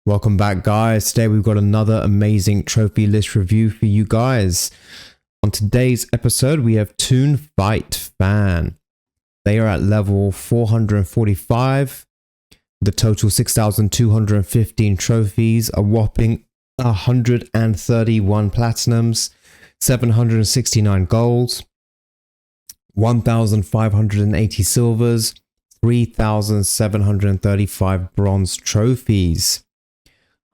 Welcome back, guys. Today we've got another amazing trophy list review for you guys. On today's episode, we have Toon Fight Fan. They are at level 445. The total 6,215 trophies, a whopping 131 platinums, 769 golds, 1,580 silvers, 3,735 bronze trophies.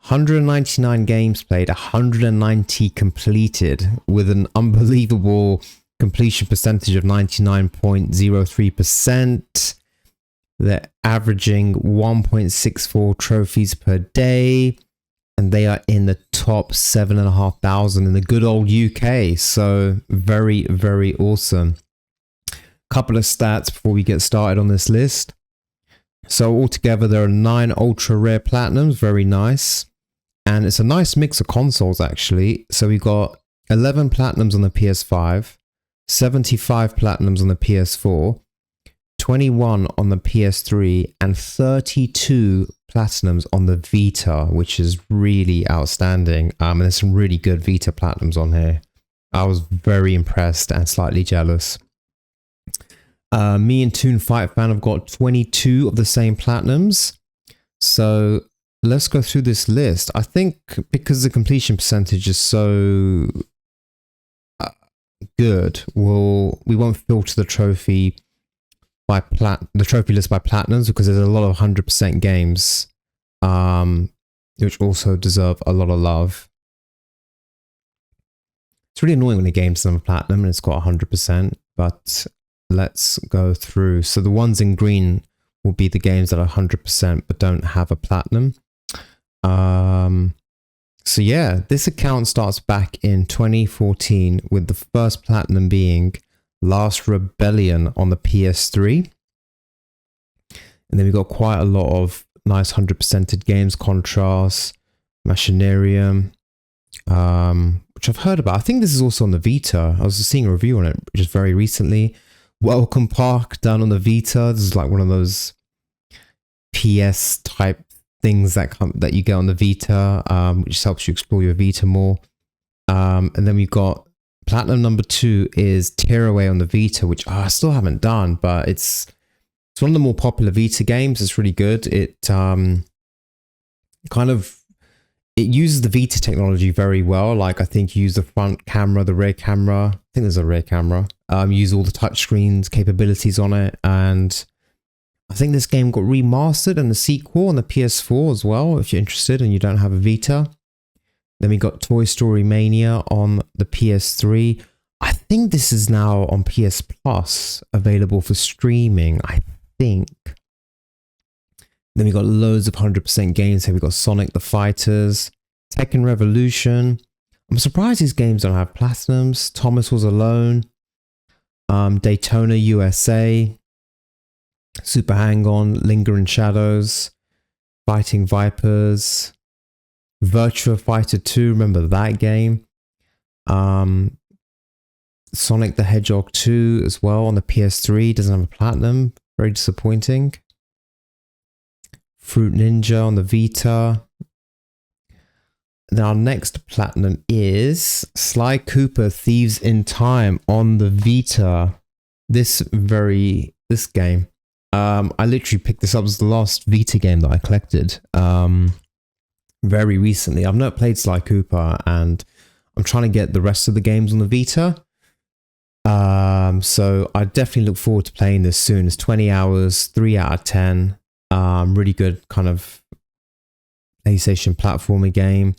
199 games played, 190 completed, with an unbelievable completion percentage of 99.03%. They're averaging 1.64 trophies per day, and they are in the top 7,500 in the good old UK. So very, very awesome. Couple of stats before we get started on this list. So altogether, there are 9 ultra rare platinums, very nice. And it's a nice mix of consoles, actually. So we got 11 platinums on the PS5, 75 platinums on the PS4, 21 on the PS3, and 32 platinums on the Vita, which is really outstanding. And there's some really good Vita platinums on here. I was very impressed and slightly jealous. Me and Toon Fight Fan have got 22 of the same platinums. So let's go through this list. I think because the completion percentage is so good, we won't filter the trophy by trophy list by platinums, because there's a lot of 100% games, which also deserve a lot of love. It's really annoying when a game's done platinum and it's got 100%, but let's go through. So the ones in green will be the games that are 100% but don't have a platinum. So yeah, this account starts back in 2014 with the first platinum being Last Rebellion on the PS3. And then we got quite a lot of nice 100%ed games, Contrast, Machinarium, which I've heard about. I think this is also on the Vita. I was just seeing a review on it just very recently. Welcome Park done on the Vita. This is like one of those PS type things that you get on the Vita, which helps you explore your Vita more. And then we've got platinum number 2 is Tearaway on the Vita, which I still haven't done, but it's one of the more popular Vita games. It's really good. It uses the Vita technology very well. Like, I think you use the front camera, the rear camera. I think there's a rear camera. Use all the touchscreens capabilities on it, and I think this game got remastered and the sequel on the PS4 as well, if you're interested and you don't have a Vita. Then we got Toy Story Mania on the PS3. I think this is now on PS Plus, available for streaming, I think. Then we got loads of 100% games here. We got Sonic the Fighters, Tekken Revolution. I'm surprised these games don't have platinums. Thomas Was Alone, Daytona USA, Super Hang-On, Lingering Shadows, Fighting Vipers, Virtua Fighter 2, remember that game? Sonic the Hedgehog 2 as well on the PS3, doesn't have a platinum, very disappointing. Fruit Ninja on the Vita. Then our next platinum is Sly Cooper Thieves in Time on the Vita. This game. I literally picked this up as the last Vita game that I collected very recently. I've not played Sly Cooper, and I'm trying to get the rest of the games on the Vita. So I definitely look forward to playing this soon. It's 20 hours, 3 out of 10. Really good kind of PlayStation platformer game.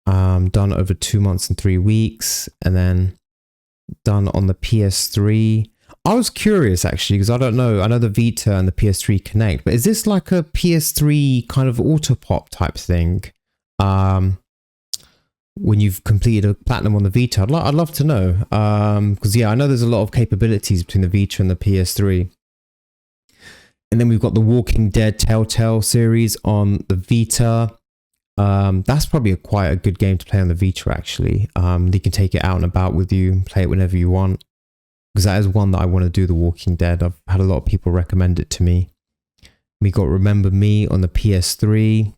Done over 2 months and 3 weeks, and then done on the PS3. I was curious, actually, because I don't know. I know the Vita and the PS3 connect, but is this like a PS3 kind of auto pop type thing? When you've completed a platinum on the Vita, I'd love to know. Because yeah, I know there's a lot of capabilities between the Vita and the PS3. And then we've got the Walking Dead Telltale series on the Vita. That's probably quite a good game to play on the Vita, actually. You can take it out and about with you, play it whenever you want. Because that is one that I want to do, The Walking Dead. I've had a lot of people recommend it to me. We got Remember Me on the PS3.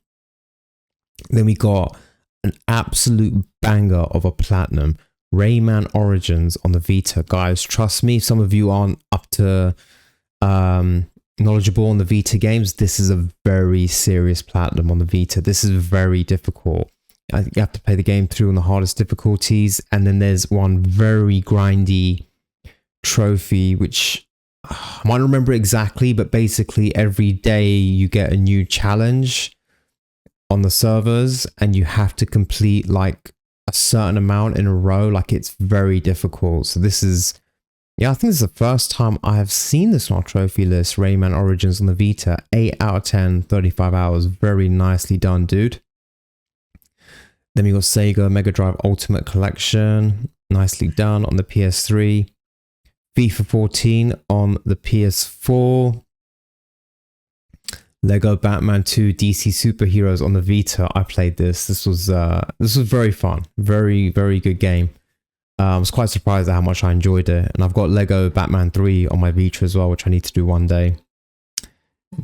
Then we got an absolute banger of a platinum, Rayman Origins on the Vita. Guys, trust me, some of you aren't up to knowledgeable on the Vita games. This is a very serious platinum on the Vita. This is very difficult. You have to play the game through on the hardest difficulties, and then there's one very grindy trophy, which I might remember exactly, but basically every day you get a new challenge on the servers, and you have to complete like a certain amount in a row. Like, it's very difficult. So this is, yeah, I think this is the first time I have seen this on our trophy list. Rayman Origins on the Vita, 8 out of 10, 35 hours. Very nicely done, dude. Then we got Sega Mega Drive Ultimate Collection, nicely done on the PS3. FIFA 14 on the PS4. Lego Batman 2 DC Superheroes on the Vita. I played this. This was very fun. Very, very good game. I was quite surprised at how much I enjoyed it. And I've got Lego Batman 3 on my Vita as well, which I need to do one day.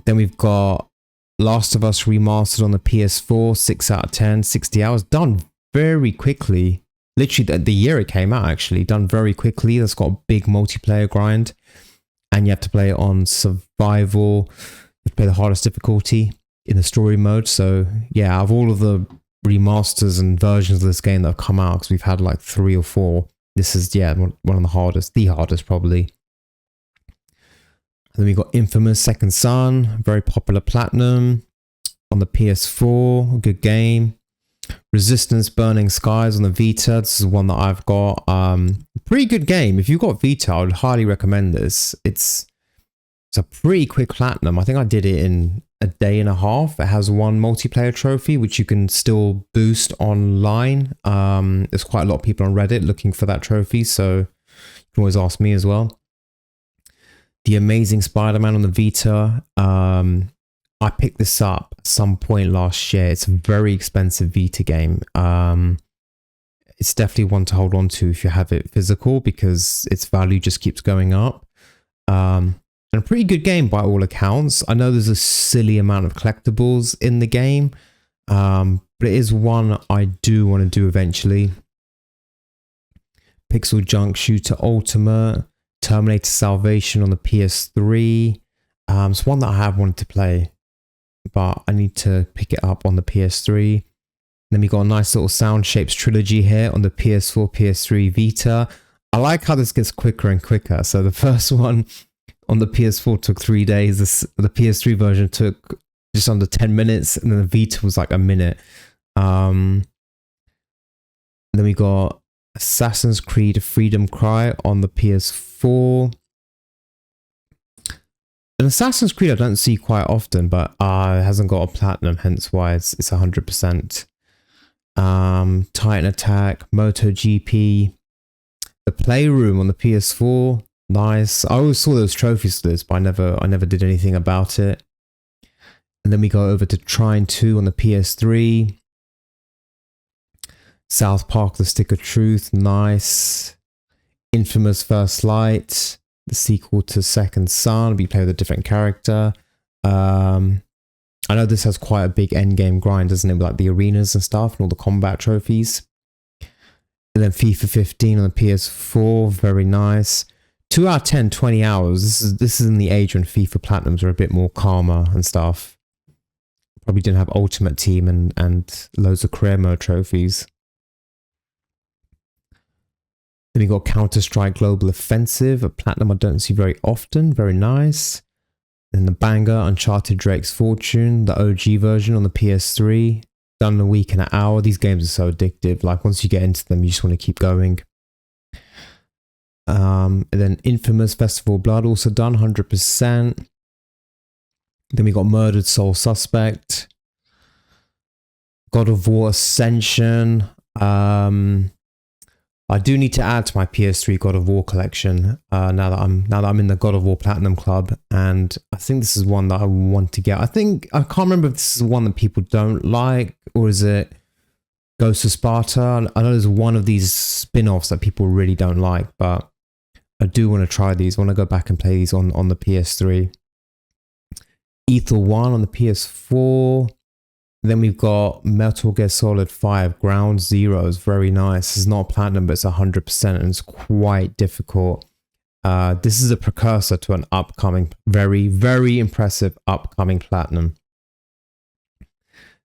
Then we've got Last of Us Remastered on the PS4, 6 out of 10, 60 hours. Done very quickly. Literally the year it came out, actually. Done very quickly. That's got a big multiplayer grind. And you have to play it on survival. You have to play the hardest difficulty in the story mode. So yeah, out of all of the remasters and versions of this game that have come out, because we've had like 3 or 4, this is, yeah, one of the hardest probably. And then we got Infamous Second Son, very popular platinum on the PS4, good game. Resistance Burning Skies on the Vita, this is one that I've got. Pretty good game. If you've got Vita, I would highly recommend this. It's a pretty quick platinum. I think I did it in a day and a half. It has one multiplayer trophy, which you can still boost online. There's quite a lot of people on Reddit looking for that trophy, so you can always ask me as well. The Amazing Spider-Man on the Vita. I picked this up at some point last year. It's a very expensive Vita game. It's definitely one to hold on to if you have it physical, because its value just keeps going up. And a pretty good game by all accounts. I know there's a silly amount of collectibles in the game, but it is one I do want to do eventually. Pixel Junk Shooter Ultimate, Terminator Salvation on the PS3. It's one that I have wanted to play, but I need to pick it up on the PS3. Then we got a nice little Sound Shapes trilogy here on the PS4, PS3, Vita. I like how this gets quicker and quicker. So the first one on the PS4 took 3 days. The PS3 version took just under 10 minutes, and then the Vita was like a minute. Then we got Assassin's Creed Freedom Cry on the PS4. An Assassin's Creed I don't see quite often, but it hasn't got a platinum, hence why it's 100%. Titan Attack, MotoGP, The Playroom on the PS4, nice. I always saw those trophies for this, but I never did anything about it. And then we go over to Trine 2 on the PS3. South Park, The Stick of Truth, nice. Infamous First Light, the sequel to Second Son, we play with a different character. I know this has quite a big endgame grind, doesn't it? With like the arenas and stuff and all the combat trophies. And then FIFA 15 on the PS4, very nice. 2 out of 10, 20 hours. This is in the age when FIFA Platinums are a bit more calmer and stuff. Probably didn't have Ultimate Team and loads of career mode trophies. Then we got Counter-Strike Global Offensive, a platinum I don't see very often, very nice. Then the banger, Uncharted Drake's Fortune, the OG version on the PS3. Done in a week and an hour. These games are so addictive. Like, once you get into them, you just want to keep going. And then Infamous Festival of Blood, also done, 100%. Then we got Murdered Soul Suspect. God of War Ascension. I do need to add to my PS3 God of War collection now that I'm in the God of War Platinum Club, and I think this is one that I want to get. I can't remember if this is one that people don't like, or is it Ghost of Sparta? I know there's one of these spin-offs that people really don't like, but I do want to try these. I want to go back and play these on the PS3. Ether 1 on the PS4. Then we've got Metal Gear Solid 5 Ground Zeroes. Very nice. It's not platinum, but it's 100% and it's quite difficult. This is a precursor to an upcoming, very, very impressive upcoming platinum.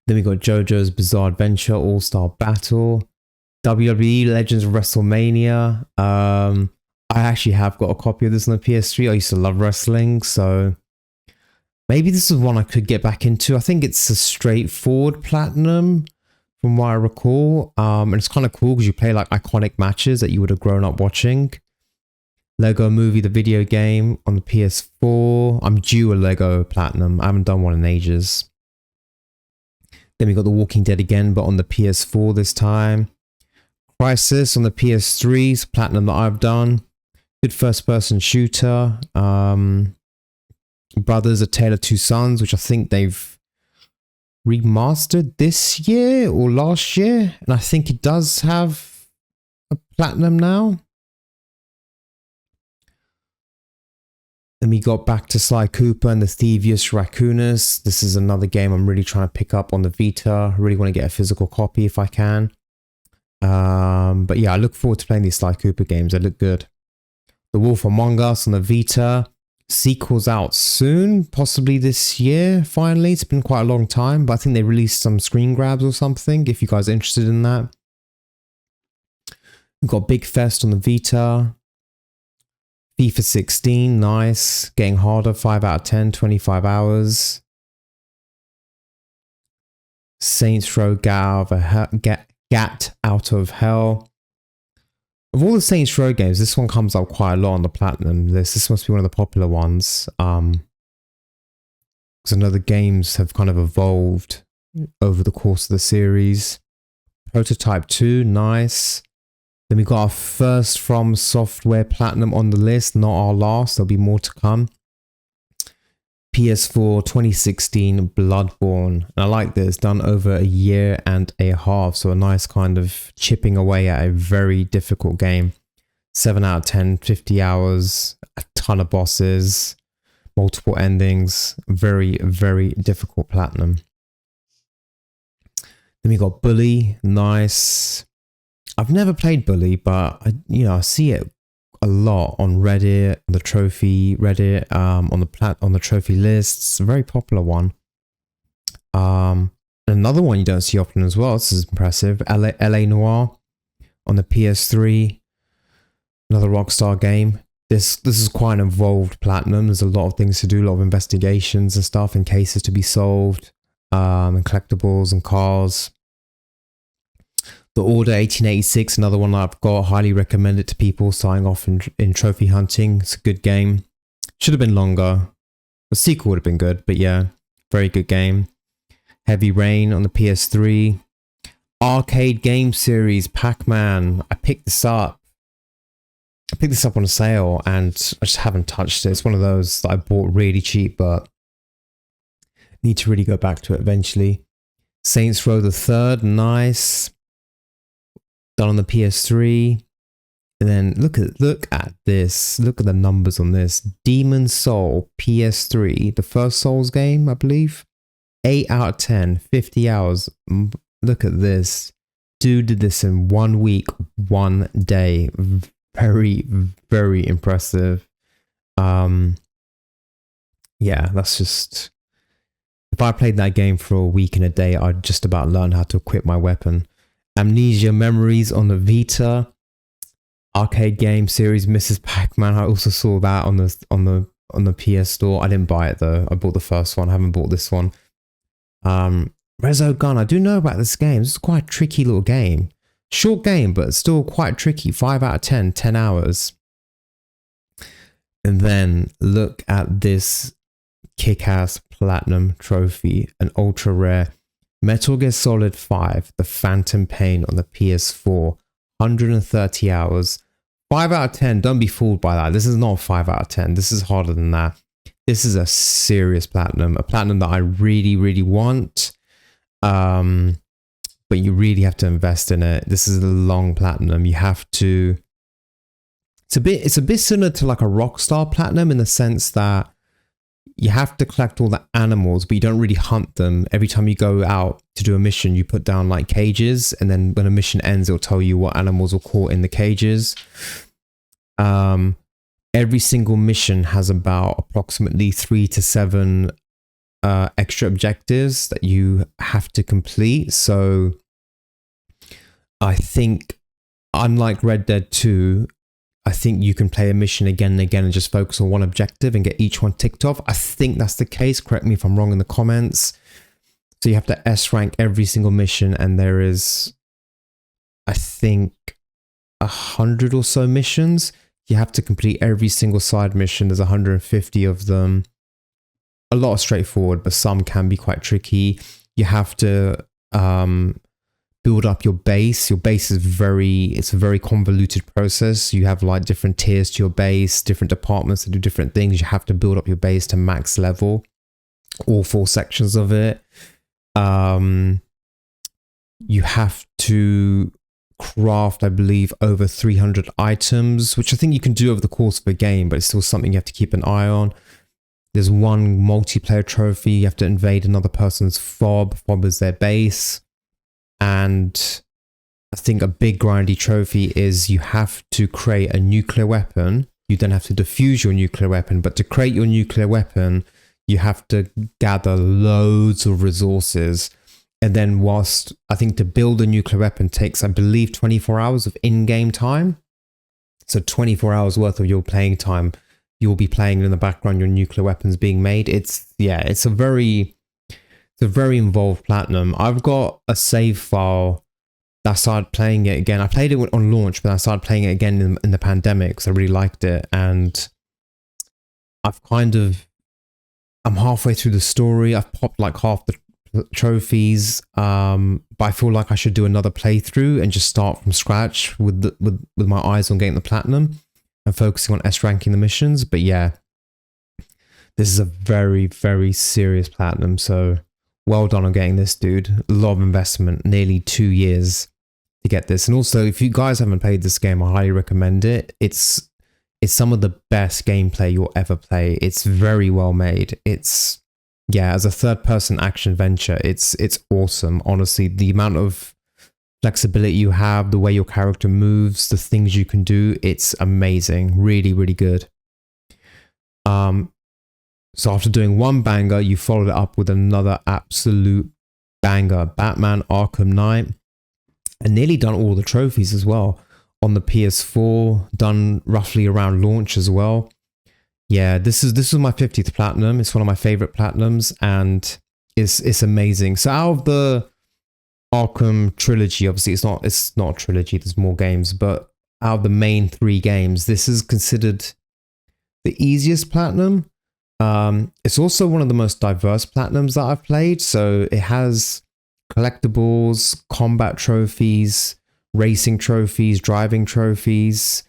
Then we got JoJo's Bizarre Adventure All-Star Battle. WWE Legends of WrestleMania. I actually have got a copy of this on the PS3. I used to love wrestling, so maybe this is one I could get back into. I think it's a straightforward platinum from what I recall. And it's kind of cool because you play like iconic matches that you would have grown up watching. Lego Movie, the video game on the PS4. I'm due a Lego platinum. I haven't done one in ages. Then we got The Walking Dead again, but on the PS4 this time. Crisis on the PS3 is platinum that I've done. Good first-person shooter. Brothers: A Tale of Two Sons, which I think they've remastered this year or last year, and I think it does have a platinum now. Then we got Back to Sly Cooper and the Thievius Raccoonus. This is another game I'm really trying to pick up on the Vita. I really want to get a physical copy if I can. But yeah, I look forward to playing these Sly Cooper games. They look good. The Wolf Among Us on the Vita. Sequel's out soon, possibly this year, finally. It's been quite a long time, but I think they released some screen grabs or something, if you guys are interested in that. We've got Big Fest on the Vita. FIFA 16, nice. Getting harder, 5 out of 10, 25 hours. Saints Row, Gat Out of Hell. Of all the Saints Row games, this one comes up quite a lot on the platinum list. This must be one of the popular ones. Because I know the games have kind of evolved over the course of the series. Prototype 2, nice. Then we got our first From Software platinum on the list, not our last. There'll be more to come. PS4 2016 Bloodborne. And I like this, done over a year and a half. So a nice kind of chipping away at a very difficult game. 7 out of 10, 50 hours, a ton of bosses, multiple endings. Very, very difficult platinum. Then we got Bully, nice. I've never played Bully, but I see it a lot on Reddit, on the trophy Reddit, on the trophy lists. A very popular one. Another one you don't see often as well. This is impressive. LA Noire on the PS3. Another Rockstar game. This is quite an involved platinum. There's a lot of things to do, a lot of investigations and stuff, and cases to be solved, and collectibles and cars. The Order 1886, another one I've got. Highly recommend it to people starting off in trophy hunting. It's a good game. Should have been longer. The sequel would have been good, but yeah, very good game. Heavy Rain on the PS3. Arcade game series, Pac-Man. I picked this up. On a sale and I just haven't touched it. It's one of those that I bought really cheap, but need to really go back to it eventually. Saints Row the Third, nice. Done on the PS3. And then look at this. Look at the numbers on this. Demon Soul PS3, the first Souls game, I believe. 8 out of 10, 50 hours. Look at this. Dude did this in 1 week, 1 day. Very, very impressive. Yeah, that's just... If I played that game for a week and a day, I'd just about learn how to equip my weapon. Amnesia Memories on the Vita. Arcade game series, Mrs. Pac-Man. I also saw that on the PS Store. I didn't buy it though. I bought the first one. I haven't bought this one. Resogun. I do know about this game. This is quite a tricky little game. Short game, but still quite tricky. 5 out of 10, 10 hours. And then look at this kick-ass platinum trophy, an ultra rare Metal Gear Solid 5, The Phantom Pain on the PS4. 130 hours. 5 out of 10. Don't be fooled by that. This is not 5 out of 10. This is harder than that. This is a serious platinum. A platinum that I really, really want. But you really have to invest in it. This is a long platinum. You have to... It's a bit similar to like a Rockstar platinum in the sense that you have to collect all the animals, but you don't really hunt them. Every time you go out to do a mission, you put down like cages, and then when a mission ends, it'll tell you what animals were caught in the cages. Every single mission has about approximately 3 to 7 extra objectives that you have to complete. So I think, unlike Red Dead 2, I think you can play a mission again and again and just focus on one objective and get each one ticked off. I think that's the case. Correct me if I'm wrong in the comments. So you have to S rank every single mission, and there is, I think, 100 or so missions. You have to complete every single side mission. There's 150 of them. A lot are straightforward, but some can be quite tricky. You have to build up your base. Your base is it's a very convoluted process. You have like different tiers to your base, different departments that do different things. You have to build up your base to max level, all 4 sections of it. You have to craft, I believe, over 300 items, which I think you can do over the course of a game, but it's still something you have to keep an eye on. There's one multiplayer trophy. You have to invade another person's fob. Fob is their base. And I think a big grindy trophy is you have to create a nuclear weapon. You then have to defuse your nuclear weapon. But to create your nuclear weapon, you have to gather loads of resources. And then whilst I think to build a nuclear weapon takes, I believe, 24 hours of in-game time. So 24 hours worth of your playing time, you'll be playing in the background, your nuclear weapons being made. It's a very involved platinum. I've got a save file that I started playing it again. I played it on launch, but I started playing it again in the pandemic because I really liked it. And I'm halfway through the story. I've popped like half the trophies, but I feel like I should do another playthrough and just start from scratch with my eyes on getting the platinum and focusing on S ranking the missions. But yeah, this is a very, very serious platinum. So well done on getting this, dude. A lot of investment, nearly 2 years to get this. And also, if you guys haven't played this game, I highly recommend it. It's some of the best gameplay you'll ever play. It's very well made. It's, yeah, as a third-person action adventure, it's awesome. Honestly, the amount of flexibility you have, the way your character moves, the things you can do, it's amazing. Really, really good. So after doing one banger, you followed it up with another absolute banger, Batman Arkham Knight, and nearly done all the trophies as well on the PS4, done roughly around launch as well. Yeah, this is my 50th platinum. It's one of my favorite platinums, and it's amazing. So out of the Arkham trilogy, obviously it's not a trilogy, there's more games, but out of the main 3 games, this is considered the easiest platinum. It's also one of the most diverse platinums that I've played. So it has collectibles, combat trophies, racing trophies, driving trophies,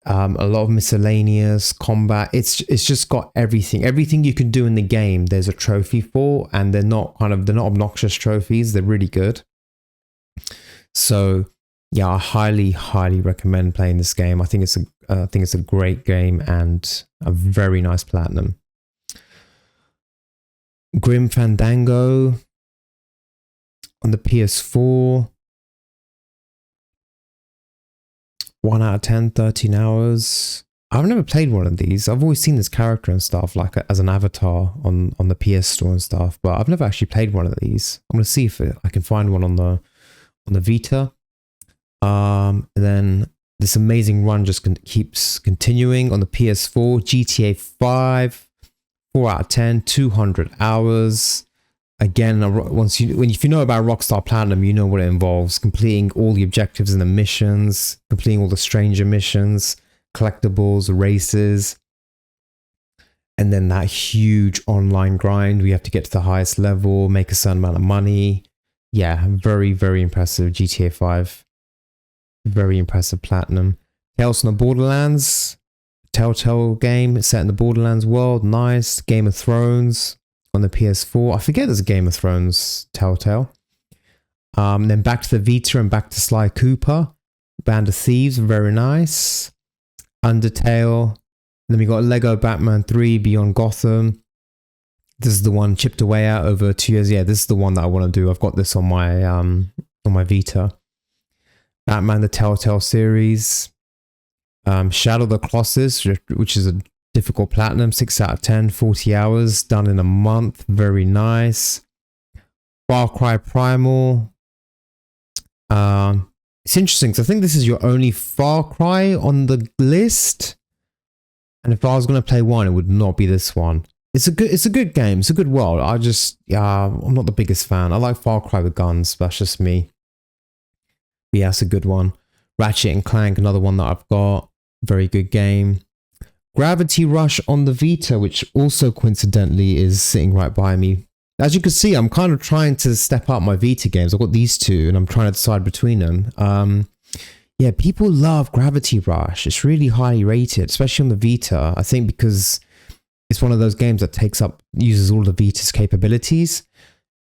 a lot of miscellaneous combat. It's just got everything you can do in the game. There's a trophy for, and they're not obnoxious trophies. They're really good. So yeah, I highly recommend playing this game. I think it's a great game and a very nice platinum. Grim Fandango on the PS4. 1 out of 10, 13 hours. I've never played one of these. I've always seen this character and stuff, like as an avatar on the PS Store and stuff, but I've never actually played one of these. I'm going to see if I can find one on the Vita. And then this amazing run just keeps continuing on the PS4. GTA 5. 4 out of 10, 200 hours. Again, if you know about Rockstar Platinum, you know what it involves. Completing all the objectives and the missions, completing all the stranger missions, collectibles, races, and then that huge online grind. We have to get to the highest level, make a certain amount of money. Yeah, very, very impressive GTA 5. Very impressive platinum. Tales from the Borderlands. Telltale game set in the Borderlands world. Nice. Game of Thrones on the PS4. I forget there's a Game of Thrones Telltale. Then back to the Vita and back to Sly Cooper. Band of Thieves, very nice. Undertale. Then we got Lego Batman 3 Beyond Gotham. This is the one chipped away at over 2 years. Yeah, this is the one that I want to do. I've got this on my Vita. Batman the Telltale series. Shadow of the Colossus, which is a difficult platinum, 6 out of 10, 40 hours, done in a month. Very nice. Far Cry Primal. It's interesting because I think this is your only Far Cry on the list. And if I was going to play one, it would not be this one. It's a good game. It's a good world. I'm not the biggest fan. I like Far Cry with guns. That's just me. But yeah, it's a good one. Ratchet and Clank, another one that I've got. Very good game. Gravity Rush on the Vita, which also coincidentally is sitting right by me. As you can see, I'm kind of trying to step up my Vita games. I've got these two and I'm trying to decide between them. Yeah, people love Gravity Rush. It's really highly rated, especially on the Vita. I think because it's one of those games that uses all the Vita's capabilities,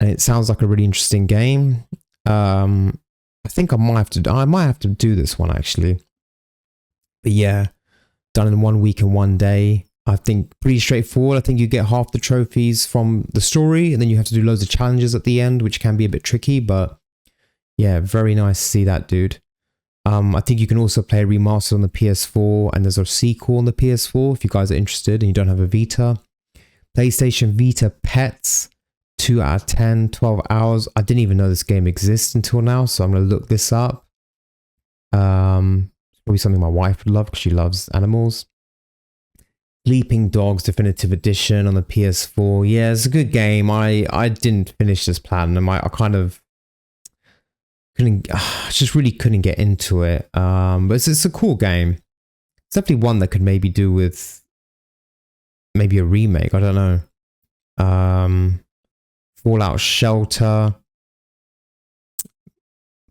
and it sounds like a really interesting game. I think I might have to do this one actually. But yeah, done in 1 week and 1 day. I think pretty straightforward. I think you get half the trophies from the story, and then you have to do loads of challenges at the end, which can be a bit tricky. But yeah, very nice to see that, dude. I think you can also play remastered on the PS4, and there's a sequel on the PS4 if you guys are interested and you don't have a Vita. PlayStation Vita Pets, 2 out of 10, 12 hours. I didn't even know this game exists until now, so I'm going to look this up. Probably something my wife would love because she loves animals. Sleeping Dogs Definitive Edition on the PS4. Yeah, it's a good game. I didn't finish this platinum. I kind of just really couldn't get into it. But it's a cool game. It's definitely one that could maybe do with maybe a remake. I don't know. Fallout Shelter.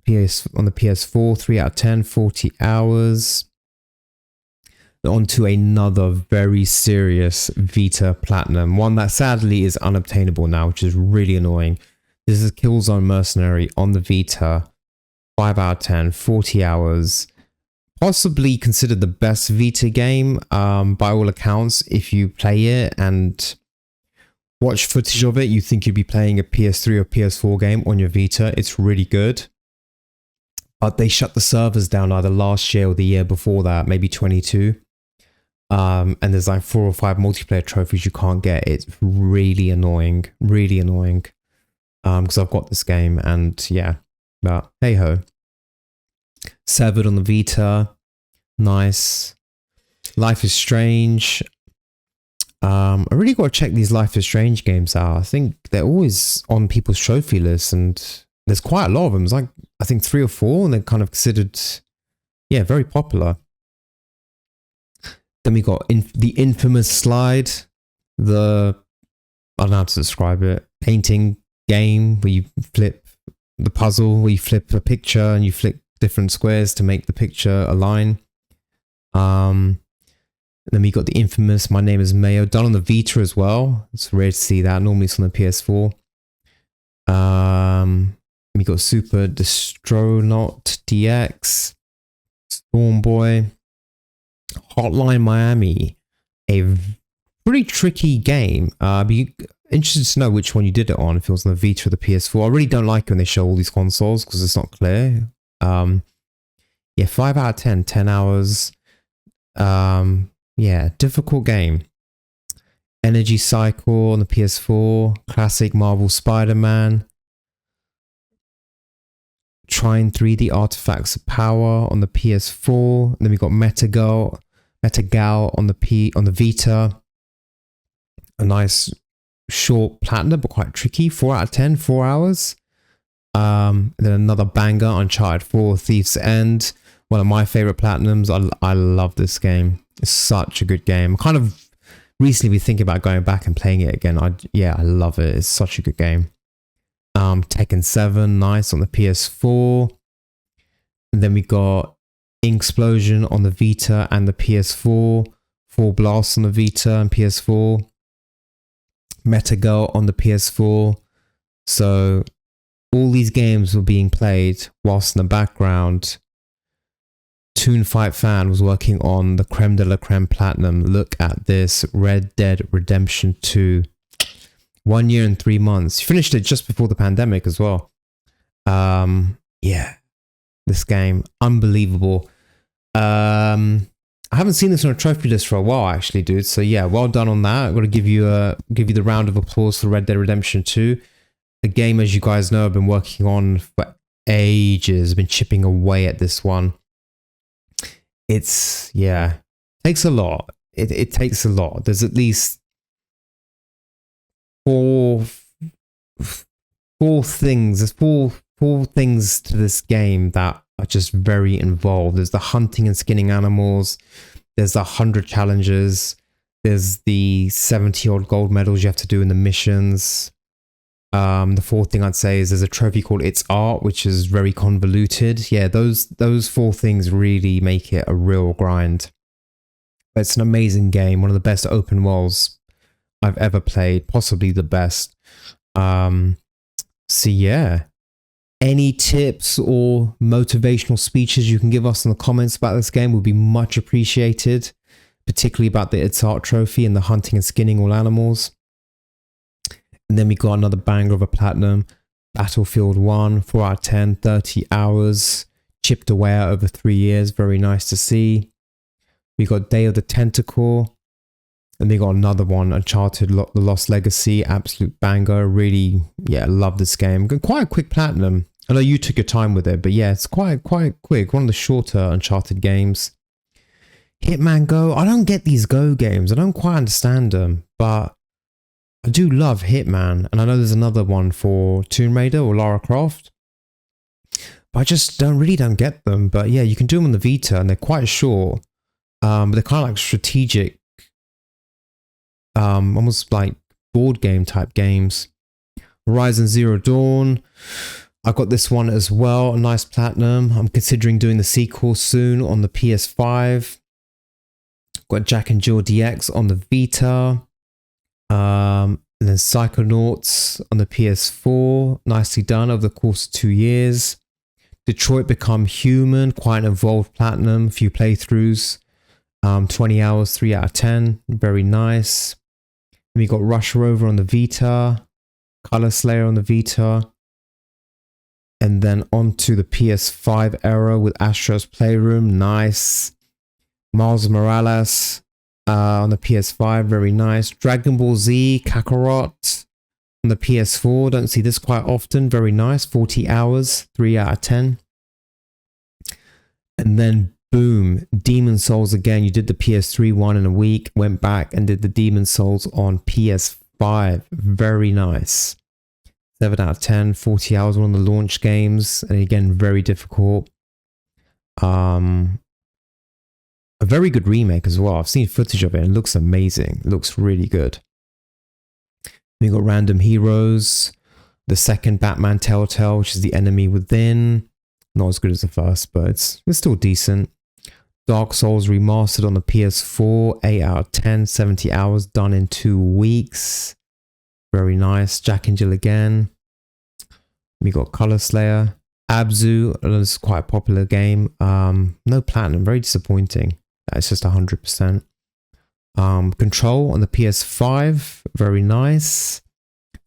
On the PS4, 3 out of 10, 40 hours. On to another very serious Vita Platinum. One that sadly is unobtainable now, which is really annoying. This is Killzone Mercenary on the Vita. 5 out of 10, 40 hours. Possibly considered the best Vita game by all accounts. If you play it and watch footage of it, you think you'd be playing a PS3 or PS4 game on your Vita. It's really good. But they shut the servers down either last year or the year before that, maybe 22. And there's like 4 or 5 multiplayer trophies you can't get. It's really annoying. Really annoying. Because I've got this game and yeah. But hey ho. Severed on the Vita. Nice. Life is Strange. I really got to check these Life is Strange games out. I think they're always on people's trophy lists, and there's quite a lot of them. It's like, I think 3 or 4, and they're kind of considered, yeah, very popular. Then we got the infamous Slide, I don't know how to describe it, painting game where you flip the puzzle, where you flip a picture and you flip different squares to make the picture align. Then we got the infamous My Name is Mayo, done on the Vita as well. It's rare to see that. Normally it's on the PS4. We got Super Destronaut DX, Stormboy, Hotline Miami, a pretty tricky game. Be interested to know which one you did it on, if it was on the Vita or the PS4. I really don't like when they show all these consoles because it's not clear. Yeah, 5 out of 10, 10 hours. Yeah, difficult game. Energy Cycle on the PS4, classic Marvel Spider-Man. Trine 3D Artifacts of Power on the PS4. And then we got Metagal on the Vita. A nice short platinum, but quite tricky. 4 out of 10, 4 hours. And then another banger, Uncharted 4, Thief's End. One of my favorite platinums. I love this game. It's such a good game. I kind of recently been thinking about going back and playing it again. I love it. It's such a good game. Tekken 7, nice on the PS4. And then we got Inksplosion on the Vita and the PS4. Full Blast on the Vita and PS4. Metagal on the PS4. So all these games were being played whilst in the background Toon Fight Fan was working on the creme de la creme platinum. Look at this, Red Dead Redemption 2. 1 year and 3 months. You finished it just before the pandemic as well. Yeah, this game, unbelievable. I haven't seen this on a trophy list for a while, actually, dude. So yeah, well done on that. I've got to give you the round of applause for Red Dead Redemption 2. The game, as you guys know, I've been working on for ages. I've been chipping away at this one. It's, yeah, takes a lot. It takes a lot. There's at least four things. There's four things to this game that are just very involved. There's the hunting and skinning animals. There's the 100 challenges. There's the 70 odd gold medals you have to do in the missions. The fourth thing I'd say is there's a trophy called It's Art, which is very convoluted. Yeah, those four things really make it a real grind. But it's an amazing game. One of the best open worlds I've ever played. Possibly the best. So yeah. Any tips or motivational speeches you can give us in the comments about this game would be much appreciated, particularly about the It's Art trophy and the hunting and skinning all animals. And then we got another banger of a platinum, Battlefield 1, 4 out of 10, 30 hours, chipped away at over 3 years, very nice to see. We got Day of the Tentacle, and they got another one, Uncharted The Lost Legacy, absolute banger. Really, yeah, love this game. Quite a quick platinum. I know you took your time with it, but yeah, it's quite quick. One of the shorter Uncharted games. Hitman Go. I don't get these Go games. I don't quite understand them, but I do love Hitman. And I know there's another one for Tomb Raider or Lara Croft, but I just really don't get them. But yeah, you can do them on the Vita, and they're quite short. But they're kind of like strategic, almost like board game type games. Horizon Zero Dawn, I got this one as well, a nice platinum. I'm considering doing the sequel soon on the PS5. Got Jack and Jill DX on the Vita, and then Psychonauts on the PS4, nicely done over the course of 2 years. Detroit Become Human, quite an involved platinum, a few playthroughs, 20 hours, 3 out of 10, very nice. We got Rush Rover on the Vita, Color Slayer on the Vita, and then onto the PS5 era with Astro's Playroom, nice. Miles Morales on the PS5, very nice. Dragon Ball Z Kakarot on the PS4, don't see this quite often, very nice. 40 hours, 3 out of 10. And then boom, Demon Souls again. You did the PS3 one in a week, went back and did the Demon Souls on PS5. Very nice. 7 out of 10, 40 hours, one of the launch games. And again, very difficult. A very good remake as well. I've seen footage of it and it looks amazing. It looks really good. We got Random Heroes, the second Batman Telltale, which is The Enemy Within. Not as good as the first, but it's still decent. Dark Souls Remastered on the PS4, 8 out of 10, 70 hours, done in 2 weeks. Very nice. Jack and Jill again. We got Color Slayer. Abzu, this is quite a popular game. No platinum, very disappointing. It's just 100%. Control on the PS5, very nice.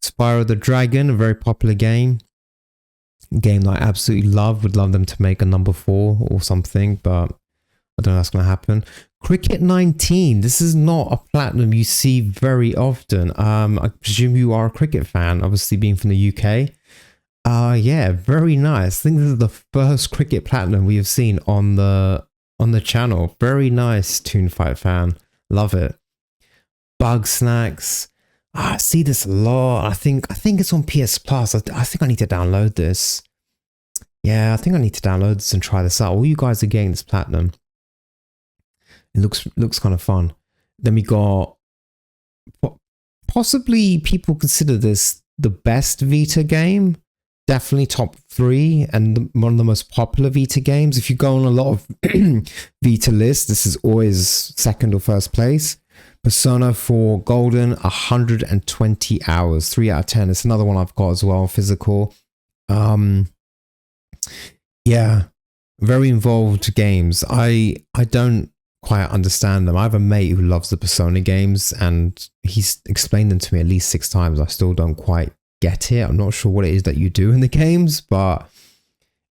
Spyro the Dragon, a very popular game. Game that I absolutely love. Would love them to make a number 4 or something, but I don't know if that's going to happen. Cricket 19. This is not a platinum you see very often. I presume you are a cricket fan, obviously being from the UK. Yeah, very nice. I think this is the first cricket platinum we have seen on the channel. Very nice, Toonfight fan. Love it. Bug Snacks. I see this a lot. I think it's on PS Plus. I think I need to download this. Yeah, I think I need to download this and try this out. All you guys are getting this platinum. It looks kind of fun. Then we got, possibly people consider this the best Vita game. Definitely top 3 and one of the most popular Vita games. If you go on a lot of Vita lists, this is always second or first place. Persona 4 Golden, 120 hours, 3 out of 10. It's another one I've got as well, physical. Yeah, very involved games. I don't quite understand them. I have a mate who loves the Persona games, and he's explained them to me at least 6 times. I still don't quite get it. I'm not sure what it is that you do in the games, but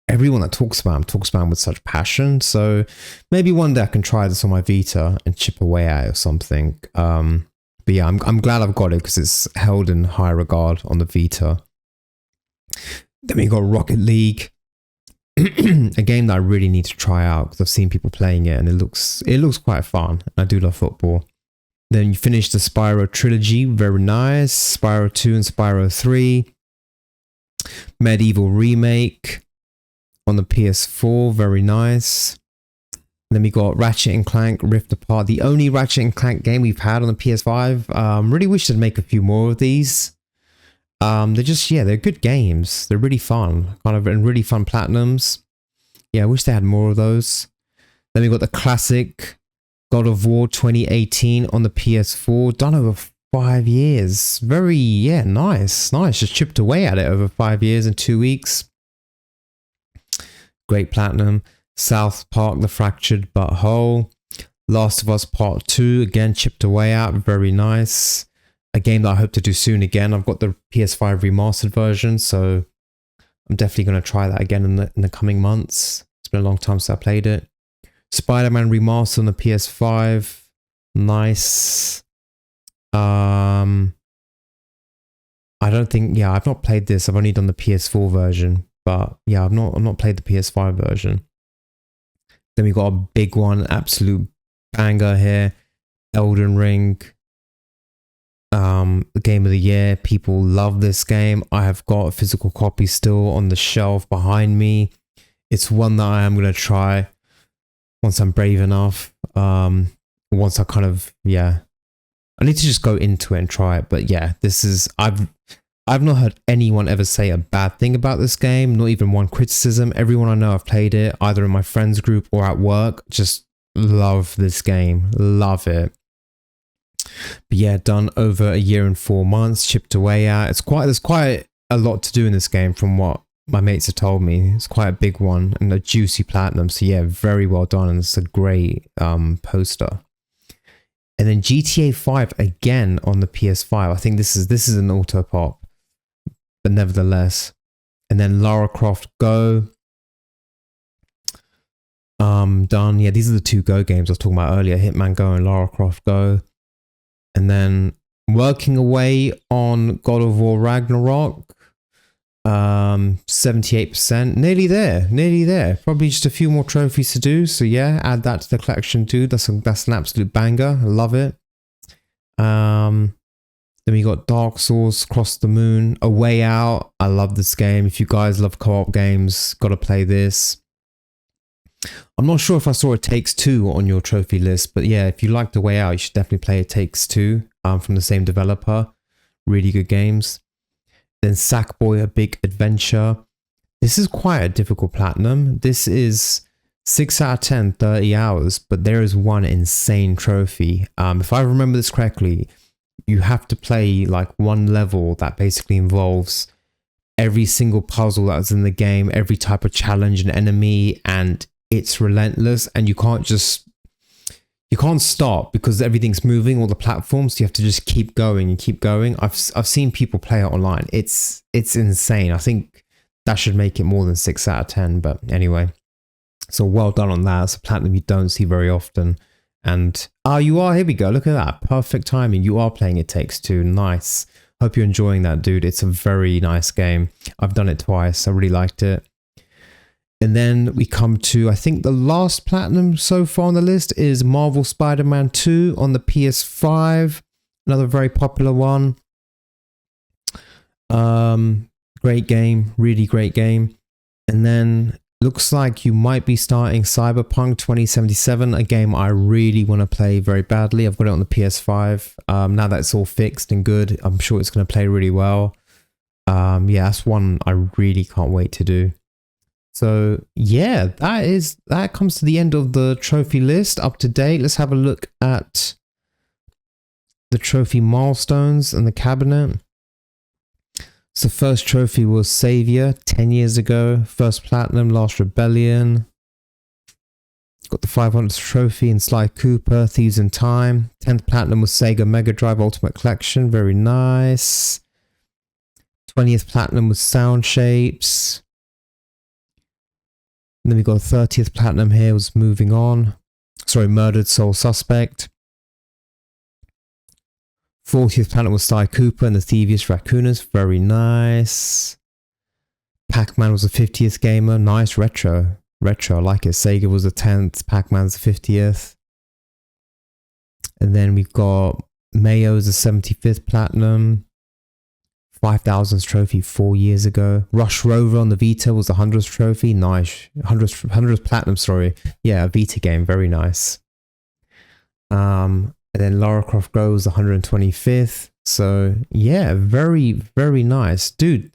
everyone that talks about them with such passion. So maybe one day I can try this on my Vita and chip away at it or something. But yeah, I'm glad I've got it because it's held in high regard on the Vita. Then we got Rocket League, a game that I really need to try out because I've seen people playing it and it looks quite fun. I do love football. Then you finish the Spyro trilogy, very nice. Spyro 2 and Spyro 3. Medieval remake on the PS4, very nice. Then we got Ratchet and Clank Rift Apart, the only Ratchet and Clank game we've had on the PS5. Really wish they'd make a few more of these. They're good games. They're really fun, and really fun platinums. Yeah, I wish they had more of those. Then we got the classic God of War 2018 on the PS4, done over 5 years. Nice. Just chipped away at it over 5 years and 2 weeks. Great platinum. South Park, The Fractured But Whole. Last of Us Part 2, again, chipped away at, very nice. A game that I hope to do soon again. I've got the PS5 remastered version, so I'm definitely going to try that again in the coming months. It's been a long time since I played it. Spider-Man remastered on the PS5, nice. I've not played this. I've only done the PS4 version, but yeah, I've not played the PS5 version. Then we got a big one, absolute banger here, Elden Ring. Game of the year. People love this game. I have got a physical copy still on the shelf behind me. It's one that I am going to try once I'm brave enough. Once I I need to just go into it and try it. But yeah, I've not heard anyone ever say a bad thing about this game, not even one criticism. Everyone I know have played it, either in my friends group or at work, just love this game. Love it. But yeah, done over 1 year and 4 months, chipped away at. There's quite a lot to do in this game from what my mates have told me. It's quite a big one and a juicy platinum. So yeah, very well done. And it's a great poster. And then GTA 5 again on the PS5. I think this is an auto pop, but nevertheless. And then Lara Croft Go. Done. Yeah, these are the 2 Go games I was talking about earlier. Hitman Go and Lara Croft Go. And then working away on God of War Ragnarok. 78%. Nearly there. Probably just a few more trophies to do. So yeah, add that to the collection too. That's an absolute banger. I love it. Then we got Dark Souls, Cross the Moon, A Way Out. I love this game. If you guys love co-op games, gotta play this. I'm not sure if I saw It Takes Two on your trophy list, but yeah, if you like The Way Out, you should definitely play It Takes Two from the same developer. Really good games. Then Sackboy: A Big Adventure. This is quite a difficult platinum. This is 6 out of 10, 30 hours, but there is one insane trophy. If I remember this correctly, you have to play like one level that basically involves every single puzzle that's in the game, every type of challenge and enemy, and it's relentless, and you can't stop because everything's moving, all the platforms, so you have to just keep going and keep going. I've seen people play it online. It's insane. I think that should make it more than 6 out of 10, but anyway. So well done on that. It's a platinum you don't see very often. And you are, here we go. Look at that. Perfect timing. You are playing It Takes Two. Nice. Hope you're enjoying that, dude. It's a very nice game. I've done it twice. I really liked it. And then we come to, I think the last platinum so far on the list is Marvel Spider-Man 2 on the PS5. Another very popular one. Great game. Really great game. And then looks like you might be starting Cyberpunk 2077, a game I really want to play very badly. I've got it on the PS5. Now that it's all fixed and good, I'm sure it's going to play really well. Yeah, that's one I really can't wait to do. So yeah, that comes to the end of the trophy list, up to date. Let's have a look at the trophy milestones and the cabinet. So first trophy was Savior 10 years ago. First platinum, Last Rebellion. Got the 500th trophy in Sly Cooper, Thieves in Time. 10th platinum was Sega Mega Drive Ultimate Collection, very nice. 20th platinum was Sound Shapes. And then we got 30th platinum here, was Moving On. Sorry, Murdered Soul Suspect. 40th platinum was Sly Cooper and the Thievius Raccoonus, very nice. Pac-Man was the 50th gamer, nice retro. Retro, I like it. Sega was the 10th, Pac-Man's the 50th. And then we've got Mayo's the 75th platinum. 5000th trophy 4 years ago. Rush Rover on the Vita was the 100th trophy. Nice. 100th platinum, sorry. Yeah, a Vita game. Very nice. And then Lara Croft Go was the 125th. So yeah, very, very nice. Dude,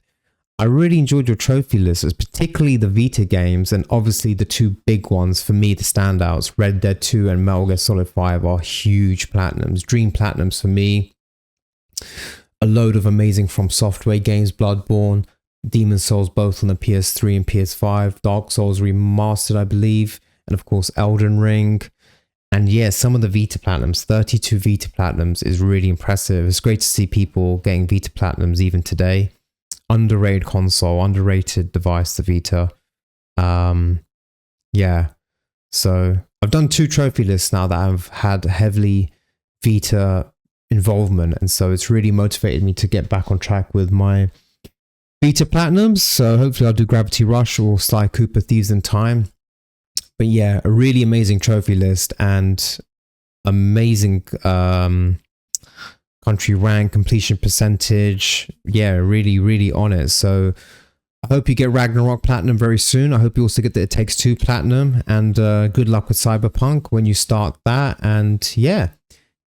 I really enjoyed your trophy list, particularly the Vita games, and obviously the two big ones for me, the standouts, Red Dead 2 and Metal Gear Solid 5 are huge platinums, dream platinums for me. A load of amazing From Software games, Bloodborne, Demon's Souls, both on the PS3 and PS5, Dark Souls Remastered, I believe, and of course Elden Ring. And yeah, some of the Vita Platinums, 32 Vita Platinums is really impressive. It's great to see people getting Vita Platinums even today. Underrated console, underrated device, the Vita. Yeah, so I've done 2 trophy lists now that have had heavily Vita involvement, and so it's really motivated me to get back on track with my Vita Platinums. So hopefully I'll do Gravity Rush or Sly Cooper Thieves in Time. But yeah, a really amazing trophy list and amazing country rank, completion percentage. Yeah, really, really on it. So I hope you get Ragnarok Platinum very soon. I hope you also get the It Takes Two Platinum, and good luck with Cyberpunk when you start that. And yeah,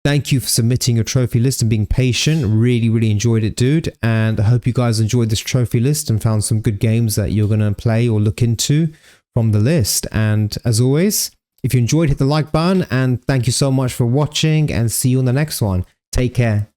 thank you for submitting your trophy list and being patient. Really, really enjoyed it, dude. And I hope you guys enjoyed this trophy list and found some good games that you're going to play or look into from the list. And as always, if you enjoyed, hit the like button, and thank you so much for watching, and see you on the next one. Take care.